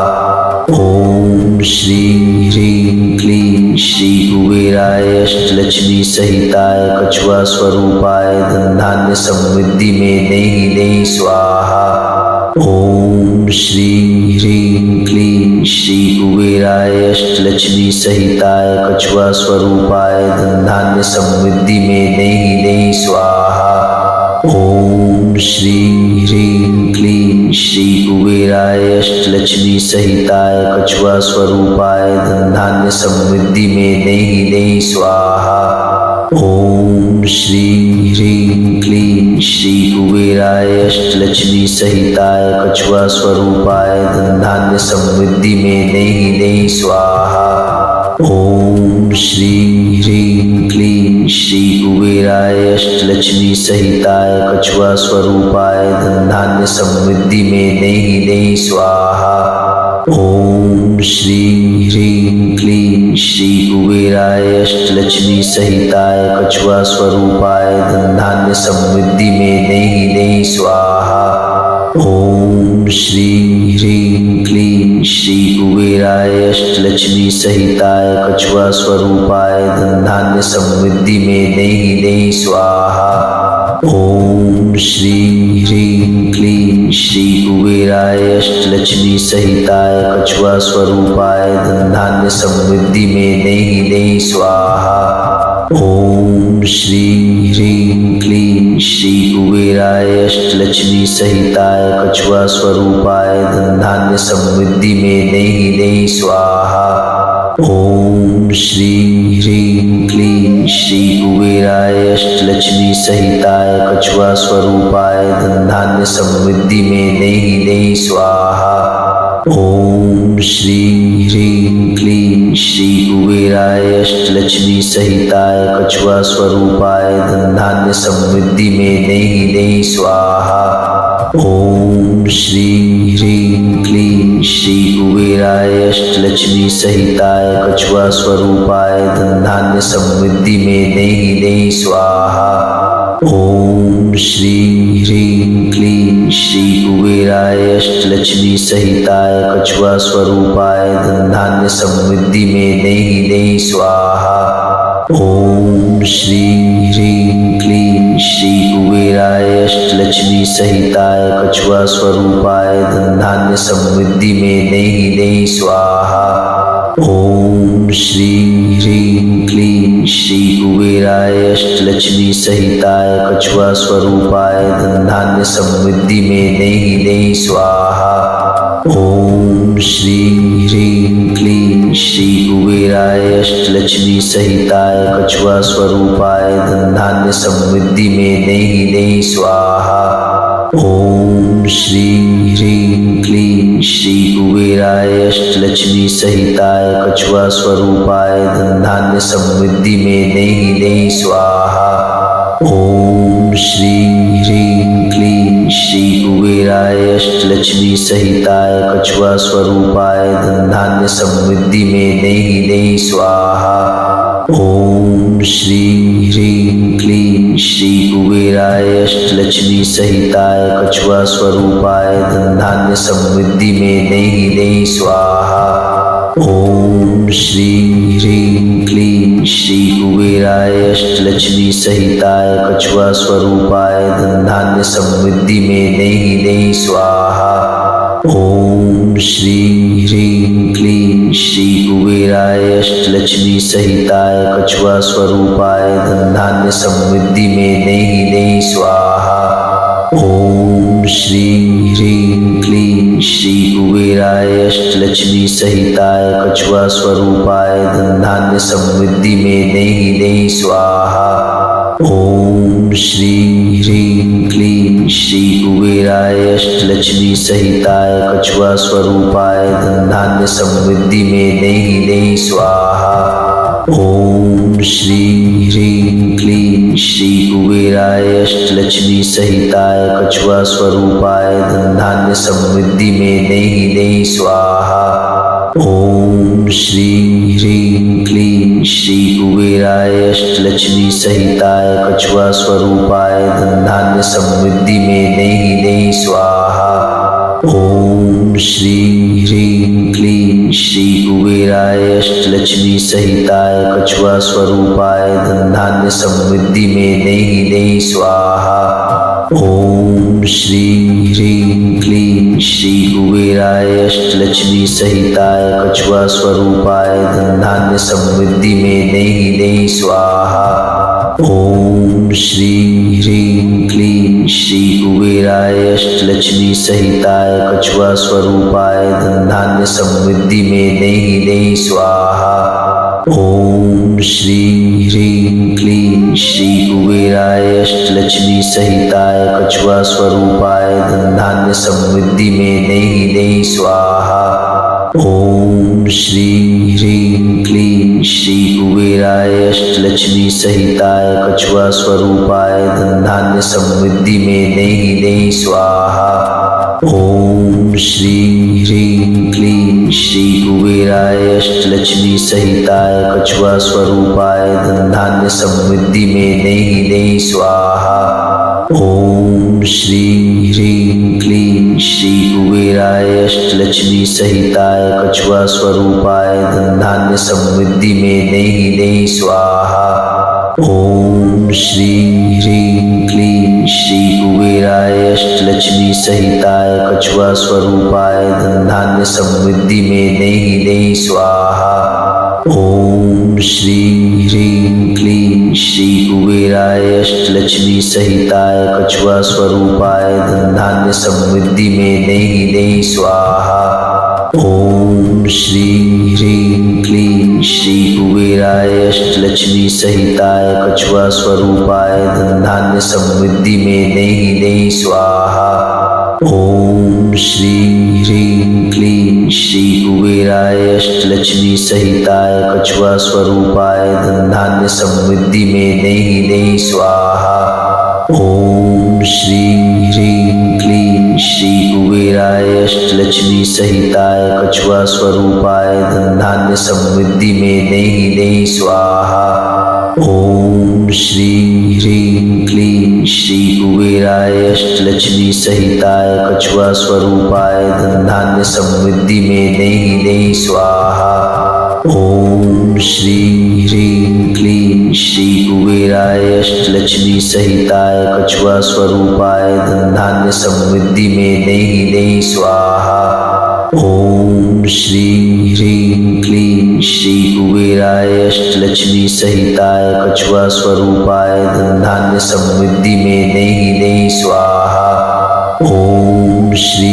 ओम श्री ह्रीं क्लीं श्री कुबेराय अष्टलक्ष्मी सहिताय कछुआ स्वरूपाय धन धान्य समृद्धि में नहीं नहीं स्वाहा। ओम श्री ह्रीं क्लीं श्री कुबेराय अष्टलक्ष्मी सहिताय कछुआ स्वरूपाय धन धान्य समृद्धि में नहीं नहीं स्वाहा। ओम श्री ह्रीं क्लीं श्री कुबेराय अष्टलक्ष्मी सहिताय कछुआ स्वरूपाय धन धान्य समृद्धि में नहीं नहीं स्वाहा। ओम श्री ह्रीं क्लीं श्री कुबेराय अष्टलक्ष्मी सहिताय कछुआ स्वरूपाय धन धान्य समृद्धि में नहीं नहीं स्वाहा। ओम श्री ह्रीं क्लीं श्री कुबेराय अष्टलक्ष्मी सहिताय कछुआ स्वरूपाय धन धान्य समृद्धि में नहीं नहीं स्वाहा। ओम श्री ह्रीं क्लीं श्री कुबेराय अष्टलक्ष्मी सहिताय कछुआ स्वरूपाय धन धान्य समृद्धि में नहीं नहीं स्वाहा। ओम श्री ह्रीं क्लीं श्री कुबेराय अष्टलक्ष्मी सहिताय कछुआ स्वरूपाय धन धान्य समृद्धि में नहीं नहीं स्वाहा। ओम श्री ह्रीं क्लीं श्री कुबेराय अष्टलक्ष्मी सहिताय कछुआ स्वरूपाय धन धान्य समृद्धि में नहीं नहीं स्वाहा। ओम श्री ह्रीं क्लीं श्री कुबेराय अष्टलक्ष्मी सहिताय कछुआ स्वरूपाय धन धान्य समृद्धि में नहीं नहीं स्वाहा। ओम श्री ह्रीं क्लीं श्री कुबेराय अष्टलक्ष्मी सहिताय कछुआ स्वरूपाय धन धान्य समृद्धि में नहीं नहीं स्वाहा। ओम श्री ह्रीं क्लीं श्री कुबेराय अष्टलक्ष्मी सहिताय कछुआ स्वरूपाय धन धान्य समृद्धि में नहीं नहीं स्वाहा। ओम श्री ह्रीं क्लीं श्री कुबेराय अष्टलक्ष्मी सहिताय कछुआ स्वरूपाय धन धान्य समृद्धि में नहीं नहीं स्वाहा। ओम श्री ह्रीं क्लीं श्री कुबेराय अष्टलक्ष्मी सहिताय कछुआ स्वरूपाय धन धान्य समृद्धि में नहीं नहीं स्वाहा। ओम श्री ह्रीं क्लीं श्री कुबेराय अष्टलक्ष्मी सहिताय कछुआ स्वरूपाय धन धान्य समृद्धि में नहीं नहीं स्वाहा। ओम श्री ह्रीं क्लीं श्री कुबेराय अष्टलक्ष्मी सहिताय कछुआ स्वरूपाय धन धान्य समृद्धि में नहीं नहीं स्वाहा। ओम श्री ह्रीं क्लीं श्री कुबेराय अष्टलक्ष्मी सहिताय कछुआ स्वरूपाय धन धान्य समृद्धि में नहीं नहीं स्वाहा। ओम श्री ह्रीं क्लीं श्री कुबेराय अष्टलक्ष्मी सहिताय कछुआ स्वरूपाय धन धान्य समृद्धि में नहीं नहीं स्वाहा। ओम श्री ह्रीं क्लीं श्री कुबेराय अष्टलक्ष्मी सहिताय कछुआ स्वरूपाय धन धान्य समृद्धि में नहीं नहीं स्वाहा। ओम श्री ह्रीं क्लीं श्री कुबेराय अष्टलक्ष्मी सहिताय कछुआ स्वरूपाय धन धान्य समृद्धि में नहीं नहीं स्वाहा। ओम श्री ह्रीं क्लीं श्री कुबेराय अष्टलक्ष्मी सहिताय कछुआ स्वरूपाय धन धान्य समृद्धि में नहीं नहीं स्वाहा। ओम श्री ह्रीं क्लीं श्री कुबेराय अष्टलक्ष्मी सहिताय कछुआ स्वरूपाय धन धान्य समृद्धि में नहीं नहीं स्वाहा। ओम श्री ह्रीं क्लीं श्री कुबेराय अष्टलक्ष्मी सहिताय कछुआ स्वरूपाय धन धान्य समृद्धि में नहीं नहीं स्वाहा। ओम श्री ह्रीं क्लीं श्री कुबेराय अष्टलक्ष्मी सहिताय कछुआ स्वरूपाय धन धान्य समृद्धि में नहीं नहीं स्वाहा। ओम श्री ह्रीं क्लीं श्री कुबेराय अष्टलक्ष्मी सहिताय कछुआ स्वरूपाय धन धान्य समृद्धि में नहीं नहीं स्वाहा। ओम श्री ह्रीं क्लीं श्री कुबेराय अष्टलक्ष्मी सहिताय कछुआ स्वरूपाय धन धान्य समृद्धि में नहीं नहीं स्वाहा। ओम श्री ह्रीं क्लीं श्री कुबेराय अष्टलक्ष्मी सहिताय कछुआ स्वरूपाय धन धान्य समृद्धि में नहीं नहीं स्वाहा। ओम श्री ह्रीं क्लीं श्री कुबेराय अष्टलक्ष्मी सहिताय कछुआ स्वरूपाय धन धान्य समृद्धि में नहीं नहीं स्वाहा। ओम श्री ह्रीं क्लीं श्री कुबेराय अष्टलक्ष्मी सहिताय कछुआ स्वरूपाय धन धान्य समृद्धि में नहीं नहीं स्वाहा। ओम श्री ह्रीं क्लीं श्री कुबेराय अष्टलक्ष्मी सहिताय कछुआ स्वरूपाय धन धान्य समृद्धि में नहीं नहीं स्वाहा। ओम श्री ह्रीं क्लीं श्री कुबेराय अष्टलक्ष्मी सहिताय कछुआ स्वरूपाय धन धान्य समृद्धि में नहीं नहीं स्वाहा। ओम श्री ह्रीं क्लीं श्री कुबेराय अष्टलक्ष्मी सहिताय कछुआ स्वरूपाय धन धान्य समृद्धि में नहीं नहीं स्वाहा। ओम श्री ह्रीं क्लीं श्री कुबेराय अष्टलक्ष्मी सहिताय कछुआ स्वरूपाय धन धान्य समृद्धि में नहीं नहीं स्वाहा। ओम श्री ह्रीं क्लीं श्री कुबेराय अष्टलक्ष्मी सहिताय कछुआ स्वरूपाय धन धान्य समृद्धि में नहीं नहीं स्वाहा। ओम श्री ह्रीं क्लीं श्री कुबेराय अष्टलक्ष्मी सहिताय कछुआ स्वरूपाय धन धान्य समृद्धि में नहीं नहीं स्वाहा। ओम श्री ह्रीं क्लीं श्री कुबेराय अष्टलक्ष्मी सहिताय कछुआ स्वरूपाय धन धान्य समृद्धि में नहीं नहीं स्वाहा। ओम श्री ह्रीं क्लीं श्री कुबेराय अष्टलक्ष्मी सहिताय कछुआ स्वरूपाय धन धान्य समृद्धि में नहीं नहीं स्वाहा। ओम श्री ह्रीं क्लीं श्री कुबेराय अष्टलक्ष्मी सहिताय कछुआ स्वरूपाय धन धान्य समृद्धि में नहीं नहीं स्वाहा। ओम श्री ह्रीं क्लीं श्री कुबेराय अष्टलक्ष्मी सहिताय कछुआ स्वरूपाय धन धान्य समृद्धि में नहीं नहीं स्वाहा। ओम श्री ह्रीं क्लीं श्री कुबेराय अष्टलक्ष्मी सहिताय कछुआ स्वरूपाय धन धान्य समृद्धि में नहीं नहीं स्वाहा। ओम श्री ह्रीं क्लीं श्री कुबेराय अष्टलक्ष्मी सहिताय कछुआ स्वरूपाय धन धान्य समृद्धि में नहीं नहीं स्वाहा। ओम श्री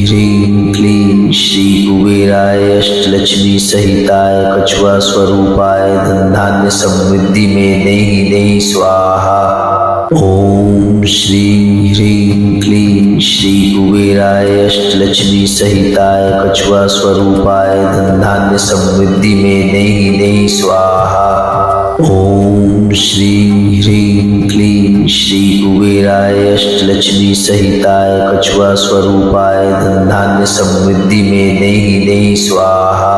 ह्रीं क्लीं श्री कुबेराय अष्टलक्ष्मी सहिताय कछुआ स्वरूपाय धन धान्य समृद्धि में नहीं नहीं स्वाहा। ओम श्री ह्रीं क्लीं श्री कुबेराय अष्टलक्ष्मी सहिताय कछुआ स्वरूपाय धन धान्य समृद्धि में नहीं नहीं स्वाहा। ओम श्री ह्रीं क्लीं श्री कुबेराय अष्टलक्ष्मी सहिताय कछुआ स्वरूपाय धन धान्य समृद्धि में नहीं नहीं स्वाहा।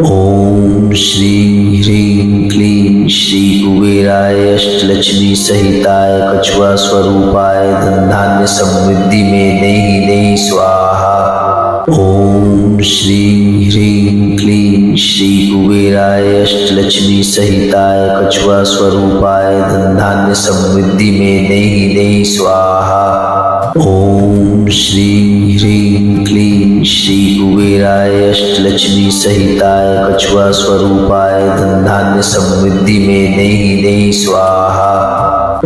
ओम श्री ह्रीं क्लीं श्री कुबेराय अष्टलक्ष्मी सहिताय कछुआ स्वरूपाय धन धान्य समृद्धि में नहीं नहीं स्वाहा। ओम श्री ह्रीं क्लीं श्री कुबेराय अष्टलक्ष्मी सहिताय कछुआ स्वरूपाय धन धान्य समृद्धि में नहीं नहीं स्वाहा। ओम श्री ह्रीं क्लीं श्री कुबेराय अष्टलक्ष्मी सहिताय कछुआ स्वरूपाय धन धान्य समृद्धि में नई नई स्वाहा।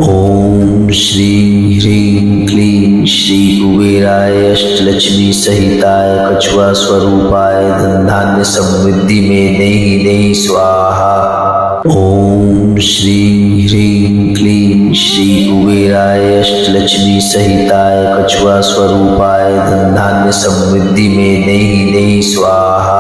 ओम श्री ह्रीं क्लीं श्री कुबेराय अष्टलक्ष्मी सहिताय कछुआ स्वरूपाय धन धान्य समृद्धि में नई नई स्वाहा। ओम श्री ह्रीं क्लीं श्री कुबेराय अष्टलक्ष्मी सहिताय कछुआ स्वरूपाय धन धान्य समृद्धि में नई नई स्वाहा।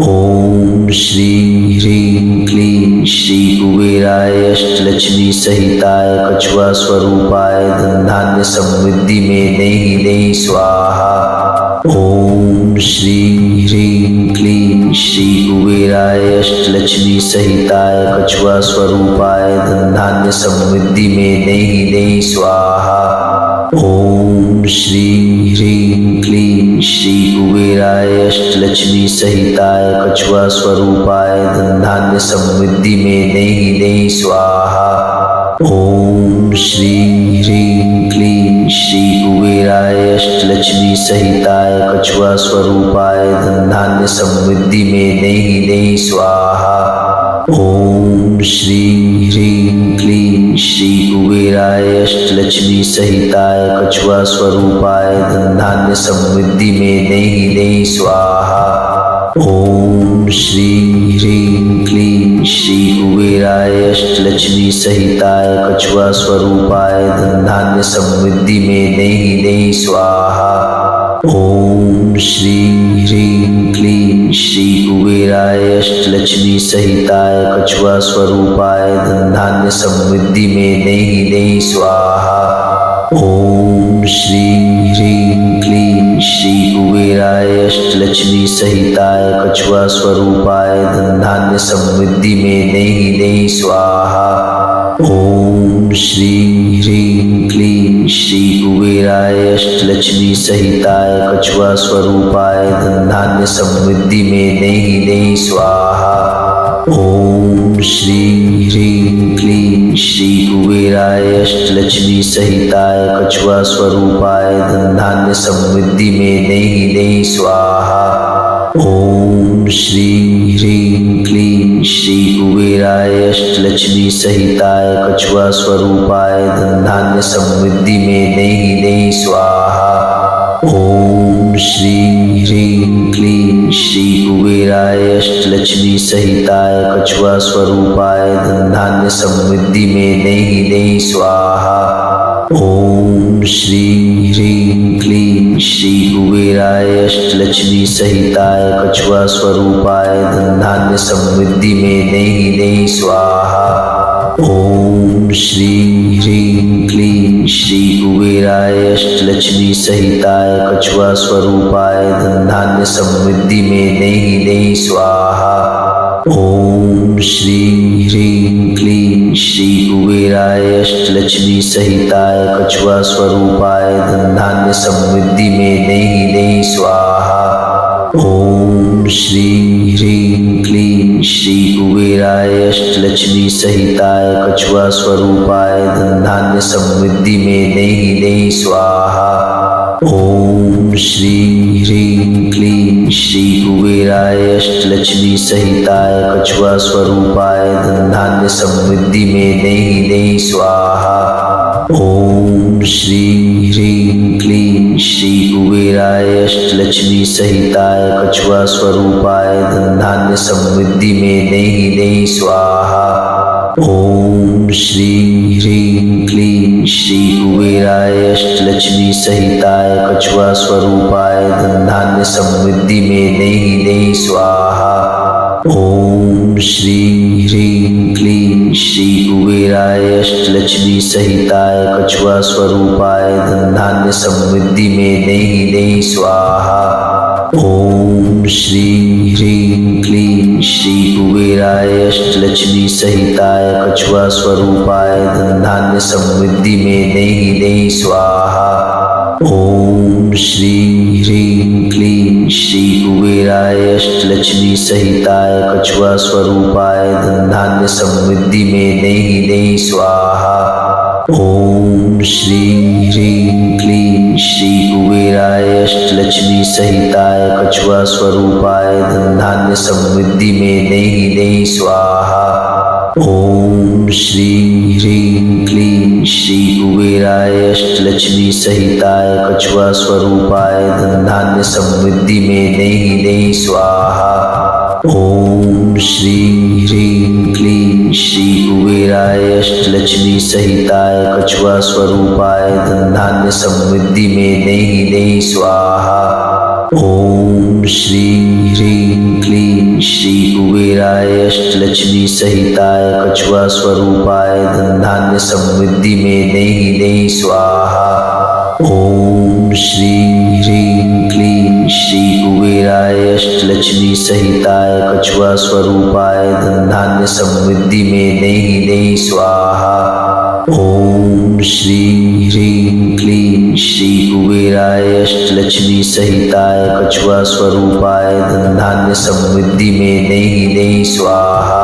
ओम श्री ह्रीं क्लीं श्री कुबेराय अष्टलक्ष्मी सहिताय कछुआ स्वरूपाय धन धान्य समृद्धि में नई नई स्वाहा। ओम श्री ह्रीं क्लीं श्री कुबेराय अष्टलक्ष्मी सहिताय कछुआ स्वरूपाय धन धान्य समृद्धि में नई नई स्वाहा। ओम श्री ह्रीं क्लीं श्री कुबेराय अष्टलक्ष्मी सहिताय कछुआ स्वरूपाय धन धान्य समृद्धि में नई नई स्वाहा। ओम श्री ह्रीं क्लीं श्री कुबेराय अष्टलक्ष्मी सहिताय कछुआ स्वरूपाय धन धान्य समृद्धि में नई नई स्वाहा। ओम श्री ह्रीं क्लीं श्री कुबेराय अष्टलक्ष्मी सहिताय कछुआ स्वरूपाय धन धान्य समृद्धि में नई नई स्वाहा। ओम श्री ह्रीं क्लीं श्री कुबेराय अष्टलक्ष्मी सहिताय कछुआ स्वरूपाय धन धान्य समृद्धि में नई नई स्वाहा। ओम श्री ह्रीं क्लीं श्री कुबेराय अष्टलक्ष्मी सहिताय कछुआ स्वरूपाय धन धान्य समृद्धि में नई नई स्वाहा। ओम श्री ह्रीं क्लीं श्री कुबेराय अष्टलक्ष्मी सहिताय कछुआ स्वरूपाय धन धान्य समृद्धि में नई नई स्वाहा। ओम श्री ह्रीं क्लीं श्री कुबेराय अष्टलक्ष्मी सहिताय कछुआ स्वरूपाय धन धान्य समृद्धि में नई नई स्वाहा। ओम श्री ह्रीं क्लीं श्री कुबेराय अष्टलक्ष्मी सहिताय कछुआ स्वरूपाय धन धान्य समृद्धि में नई नई स्वाहा। ओम श्री ह्रीं क्लीं श्री कुबेराय अष्टलक्ष्मी सहिताय कछुआ स्वरूपाय धन धान्य समृद्धि में नई नई स्वाहा। ओम श्री ह्रीं क्लीं श्री कुबेराय अष्टलक्ष्मी सहिताय कछुआ स्वरूपाय धन धान्य समृद्धि में नई नई स्वाहा। ओम श्री ह्रीं क्लीं श्री कुबेराय अष्टलक्ष्मी सहिताय कछुआ स्वरूपाय धन धान्य समृद्धि में नई नई स्वाहा। ओम श्री ह्रीं क्लीं श्री कुबेराय अष्टलक्ष्मी सहिताय कछुआ स्वरूपाय धन धान्य समृद्धि में नई नई स्वाहा। ओम श्री ह्रीं क्लीं श्री कुबेराय अष्टलक्ष्मी सहिताय कछुआ स्वरूपाय धन धान्य समृद्धि में नई नई स्वाहा। ओम श्री ह्रीं क्लीं श्री कुबेराय अष्टलक्ष्मी सहिताय कछुआ स्वरूपाय धन धान्य समृद्धि में नई नई स्वाहा। ओम श्री ह्रीं क्लीं श्री कुबेराय अष्टलक्ष्मी सहिताय कछुआ स्वरूपाय धन धान्य समृद्धि में नई नई स्वाहा। ओम श्री ह्रीं क्लीं श्री कुबेराय अष्टलक्ष्मी सहिताय कछुआ स्वरूपाय धन धान्य समृद्धि में नई नई स्वाहा। ओम श्री ह्रीं क्लीं श्री कुबेराय अष्टलक्ष्मी सहिताय कछुआ स्वरूपाय धन धान्य समृद्धि में नई नई स्वाहा। ओम श्री ह्रीं क्लीं श्री कुबेराय अष्टलक्ष्मी सहिताय कछुआ स्वरूपाय धन धान्य समृद्धि में नई नई स्वाहा। ओम श्री ह्रीं क्लीं श्री कुबेराय अष्टलक्ष्मी सहिताय कछुआ स्वरूपाय धन धान्य समृद्धि में नई नई स्वाहा। ओम श्री ह्रीं क्लीं श्री कुबेराय अष्टलक्ष्मी सहिताय कछुआ स्वरूपाय धन धान्य समृद्धि में नई नई स्वाहा। ओम श्री ह्रीं क्लीं श्री कुबेराय अष्टलक्ष्मी सहिताय कछुआ स्वरूपाय धन धान्य समृद्धि में नहीं नहीं स्वाहा। ओम श्री ह्रीं क्लीं श्री कुबेराय अष्टलक्ष्मी सहिताय कछुआ स्वरूपाय धन धान्य समृद्धि में नहीं नहीं स्वाहा। ओम श्री ह्रीं क्लीं श्री कुबेराय अष्टलक्ष्मी सहिताय कछुआ स्वरूपाय धन धान्य समृद्धि में नहीं नहीं स्वाहा। ओम श्री ह्रीं क्लीं श्री कुबेराय अष्टलक्ष्मी सहिताय कछुआ स्वरूपाय धन धान्य समृद्धि में नहीं नहीं स्वाहा। ओम श्री ह्रीं क्लीं श्री कुबेराय अष्टलक्ष्मी सहिताय कछुआ स्वरूपाय धन धान्य समृद्धि में नहीं नहीं स्वाहा। ओम श्री ह्रीं क्लीं श्री कुबेराय अष्टलक्ष्मी सहिताय कछुआ स्वरूपाय धन धान्य समृद्धि में नहीं नहीं स्वाहा।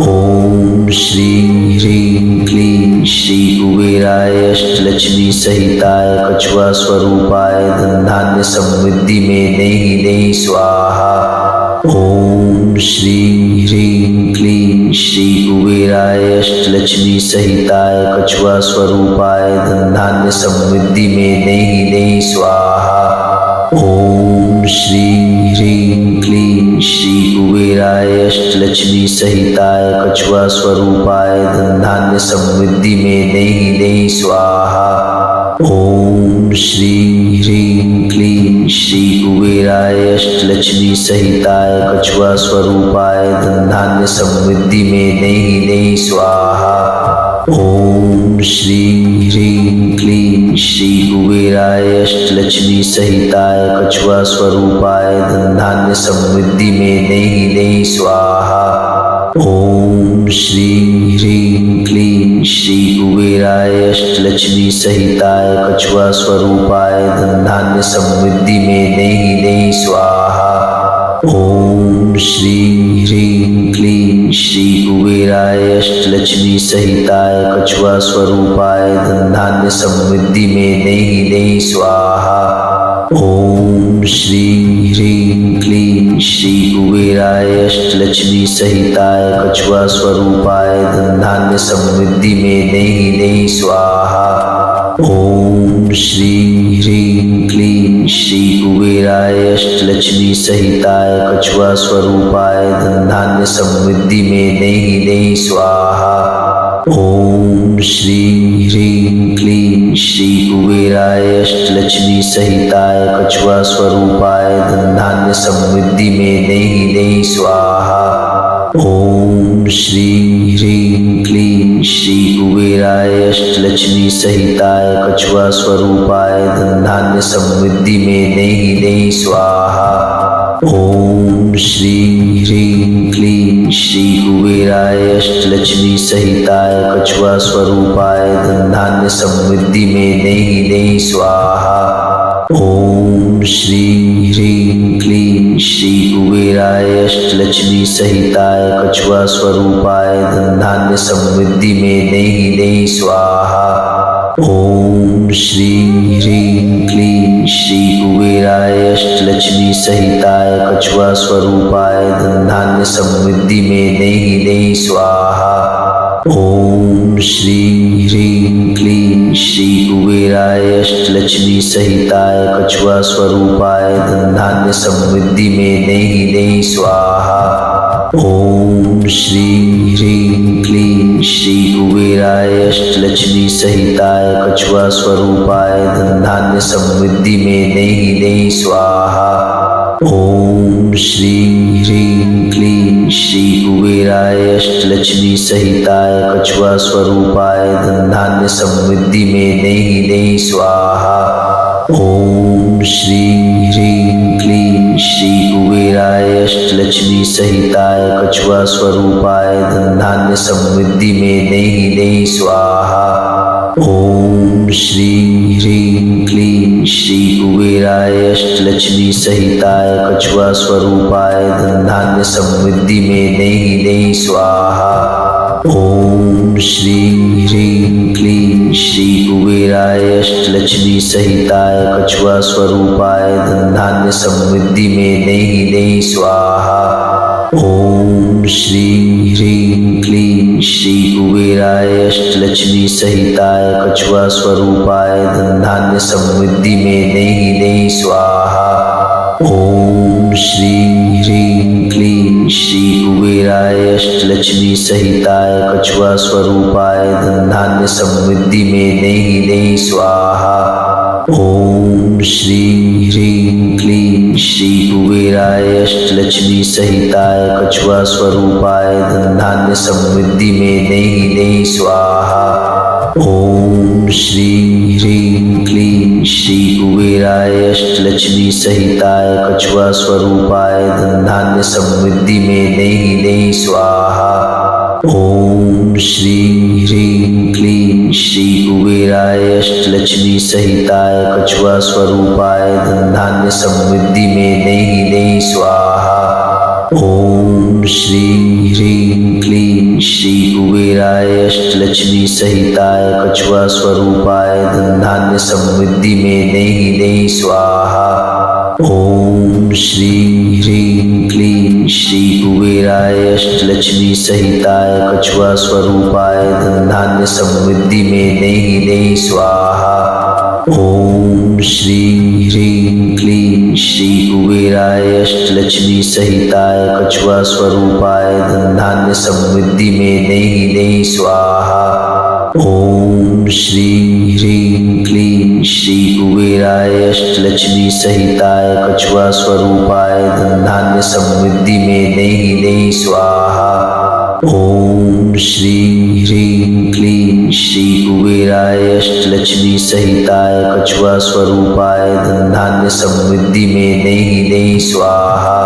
ओम श्री ह्रीं क्लीं श्री कुबेराय अष्टलक्ष्मी सहिताय कछुआ स्वरूपाय धन धान्य समृद्धि में नहीं नहीं स्वाहा। ओम श्री ह्रीं क्लीं श्री कुबेराय अष्टलक्ष्मी सहिताय कछुआ स्वरूपाय धन धान्य समृद्धि में नहीं नहीं स्वाहा। ओम श्री ह्रीं क्लीं श्री कुबेराय अष्टलक्ष्मी सहिताय कछुआ स्वरूपाय धन धान्य समृद्धि में नहीं नहीं स्वाहा। ओम श्री ह्रीं क्लीं श्री कुबेराय अष्टलक्ष्मी सहिताय कछुआ स्वरूपाय धन धान्य समृद्धि में नहीं नहीं स्वाहा। ओम श्री ह्रीं क्लीं श्री कुबेराय अष्टलक्ष्मी सहिताय कछुआ स्वरूपाय धन धान्य समृद्धि में नहीं नहीं स्वाहा। ओम श्री ह्रीं क्लीं श्री कुबेराय अष्टलक्ष्मी सहिताय कछुआ स्वरूपाय धन धान्य समृद्धि में नहीं नहीं स्वाहा। ओम श्री ह्रीं क्लीं श्री कुबेराय अष्टलक्ष्मी सहिताय कछुआ स्वरूपाय धन धान्य समृद्धि में नहीं नहीं स्वाहा। ओम श्री ह्रीं क्लीं श्री कुबेराय अष्टलक्ष्मी सहिताय कछुआ स्वरूपाय धन धान्य समृद्धि में नहीं नहीं स्वाहा। ओम श्री ह्रीं क्लीं श्री कुबेराय अष्टलक्ष्मी सहिताय कछुआ स्वरूपाय धन धान्य समृद्धि में नहीं नहीं स्वाहा। ओम श्री ह्रीं क्लीं श्री कुबेराय अष्टलक्ष्मी सहिताय कछुआ स्वरूपाय धन धान्य समृद्धि में नहीं नहीं स्वाहा। ओम श्री ह्रीं क्लीं श्री कुबेराय अष्टलक्ष्मी सहिताय कछुआ स्वरूपाय धन धान्य समृद्धि में नहीं नहीं स्वाहा। ओम श्री ह्रीं क्लीं श्री कुबेराय अष्टलक्ष्मी सहिताय कछुआ स्वरूपाय धन धान्य समृद्धि में नहीं नहीं स्वाहा। ओम श्री ह्रीं क्लीं श्री कुबेराय अष्टलक्ष्मी सहिताय कछुआ स्वरूपाय धन धान्य समृद्धि में नहीं नहीं स्वाहा। ओम श्री ह्रीं क्लीं श्री कुबेराय अष्टलक्ष्मी सहिताय कछुआ स्वरूपाय धन धान्य समृद्धि में नहीं नहीं स्वाहा। ओम श्री ह्रीं क्लीं श्री कुबेराय अष्टलक्ष्मी सहिताय कछुआ स्वरूपाय धन धान्य समृद्धि में नहीं नहीं स्वाहा। ओम श्री ह्रीं क्लीं श्री कुबेराय अष्टलक्ष्मी सहिताय कछुआ स्वरूपाय धन धान्य समृद्धि में नहीं नहीं स्वाहा। ओम श्री ह्रीं क्लीं श्री कुबेराय अष्टलक्ष्मी सहिताय कछुआ स्वरूपाय धन धान्य समृद्धि में नहीं नहीं स्वाहा। ओम श्री ह्रीं क्लीं श्री कुबेराय अष्टलक्ष्मी अष्टलक्ष्मी सहिताय कछुआ स्वरूपाय धन धान्य समृद्धि में नई नई स्वाहा। ओम श्री ह्रीं क्लीं श्री कुबेराय अष्टलक्ष्मी सहिताय कछुआ स्वरूपाय धन धान्य समृद्धि में नई नई स्वाहा। ओम श्री ह्रीं क्लीं श्री कुबेराय अष्टलक्ष्मी सहिताय कछुआ स्वरूपाय धन धान्य समृद्धि में नई नई स्वाहा। ओम श्री ह्रीं क्लीं श्री कुबेराय अष्टलक्ष्मी सहिताय कछुआ स्वरूपाय धन धान्य समृद्धि में नई नई स्वाहा। ओम श्री ह्रीं क्लीं श्री कुबेराय अष्टलक्ष्मी सहिताय कछुआ स्वरूपाय धन धान्य समृद्धि में नई नई स्वाहा। ओम श्री ह्रीं क्लीं श्री कुबेराय अष्टलक्ष्मी सहिताय कछुआ स्वरूपाय धन धान्य समृद्धि में नई नई स्वाहा। ओम श्री ह्रीं क्लीं श्री कुबेराय अष्टलक्ष्मी सहिताय कछुआ स्वरूपाय धन धान्य समृद्धि में नई नई स्वाहा। ओम श्री ह्रीं क्लीं श्री कुबेराय अष्टलक्ष्मी सहिताय कछुआ स्वरूपाय धन धान्य समृद्धि में नई नई स्वाहा। ओम श्री ह्रीं क्लीं श्री कुबेराय अष्टलक्ष्मी सहिताय कछुआ स्वरूपाय धन धान्य समृद्धि में नई नई स्वाहा। ओम श्री ह्रीं क्लीं श्री कुबेराय अष्टलक्ष्मी सहिताय कछुआ स्वरूपाय धन धान्य समृद्धि में नई नई स्वाहा। ओम श्री ह्रीं क्लीं श्री कुबेराय अष्टलक्ष्मी सहिताय कछुआ स्वरूपाय धन धान्य समृद्धि में नई नई स्वाहा। ओम श्री ह्रीं क्लीं श्री कुबेराय अष्टलक्ष्मी सहिताय कछुआ स्वरूपाय धन धान्य समृद्धि में नई नई स्वाहा। ओम श्री ह्रीं क्लीं श्री कुबेराय अष्टलक्ष्मी सहिताय कछुआ स्वरूपाय धन धान्य समृद्धि में नई नई स्वाहा।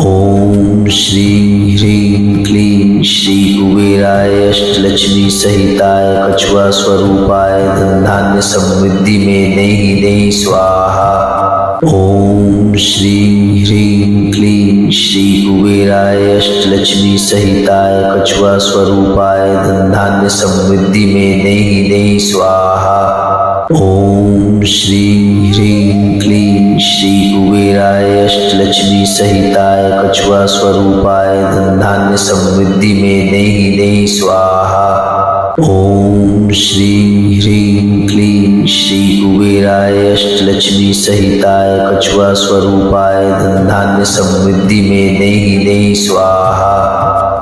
ओम श्री ह्रीं क्लीं श्री कुबेराय अष्टलक्ष्मी सहिताय कछुआ स्वरूपाय धन धान्य समृद्धि में नई नई स्वाहा। ओम श्री ह्रीं क्लीं श्री कुबेराय अष्टलक्ष्मी सहिताय कछुआ स्वरूपाय धन धान्य समृद्धि में नई नई स्वाहा। ओम श्री ह्रीं क्लीं श्री कुबेराय अष्टलक्ष्मी सहिताय कछुआ स्वरूपाय धन धान्य समृद्धि में नई नई स्वाहा। ओम श्री ह्रीं क्लीं श्री कुबेराय अष्टलक्ष्मी सहिताय कछुआ स्वरूपाय धन धान्य समृद्धि में नई नई स्वाहा।